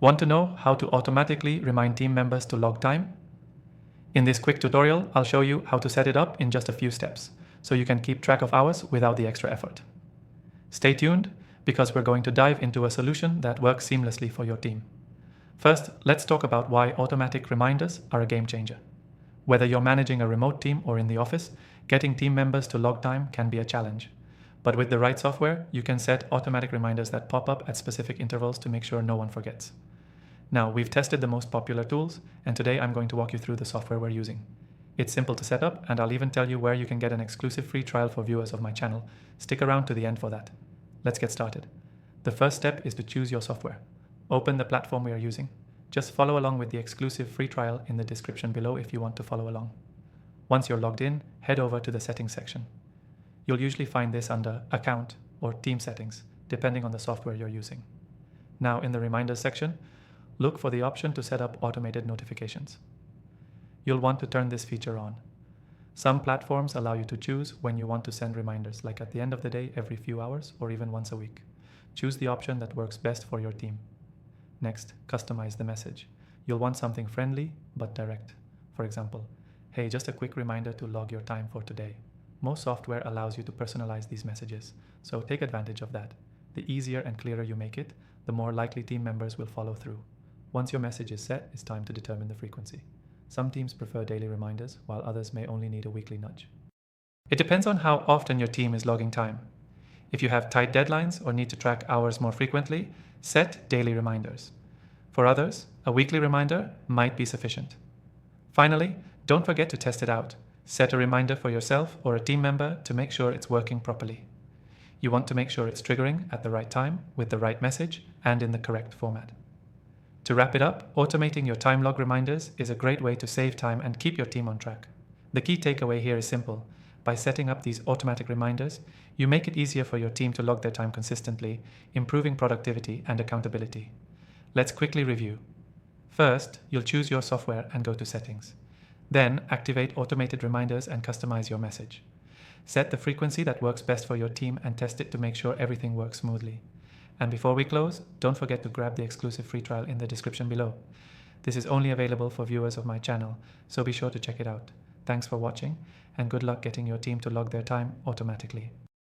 Want to know how to automatically remind team members to log time? In this quick tutorial, I'll show you how to set it up in just a few steps, so you can keep track of hours without the extra effort. Stay tuned, because we're going to dive into a solution that works seamlessly for your team. First, let's talk about why automatic reminders are a game changer. Whether you're managing a remote team or in the office, getting team members to log time can be a challenge. But with the right software, you can set automatic reminders that pop up at specific intervals to make sure no one forgets. Now, we've tested the most popular tools, and today I'm going to walk you through the software we're using. It's simple to set up, and I'll even tell you where you can get an exclusive free trial for viewers of my channel. Stick around to the end for that. Let's get started. The first step is to choose your software. Open the platform we are using. Just follow along with the exclusive free trial in the description below if you want to follow along. Once you're logged in, head over to the settings section. You'll usually find this under Account or Team Settings, depending on the software you're using. Now in the Reminders section, look for the option to set up automated notifications. You'll want to turn this feature on. Some platforms allow you to choose when you want to send reminders, like at the end of the day, every few hours, or even once a week. Choose the option that works best for your team. Next, customize the message. You'll want something friendly but direct. For example, hey, just a quick reminder to log your time for today. Most software allows you to personalize these messages, so take advantage of that. The easier and clearer you make it, the more likely team members will follow through. Once your message is set, it's time to determine the frequency. Some teams prefer daily reminders, while others may only need a weekly nudge. It depends on how often your team is logging time. If you have tight deadlines or need to track hours more frequently, set daily reminders. For others, a weekly reminder might be sufficient. Finally, don't forget to test it out. Set a reminder for yourself or a team member to make sure it's working properly. You want to make sure it's triggering at the right time, with the right message, and in the correct format. To wrap it up, automating your time log reminders is a great way to save time and keep your team on track. The key takeaway here is simple. By setting up these automatic reminders, you make it easier for your team to log their time consistently, improving productivity and accountability. Let's quickly review. First, you'll choose your software and go to Settings. Then, activate automated reminders and customize your message. Set the frequency that works best for your team and test it to make sure everything works smoothly. And before we close, don't forget to grab the exclusive free trial in the description below. This is only available for viewers of my channel, so be sure to check it out. Thanks for watching, and good luck getting your team to log their time automatically.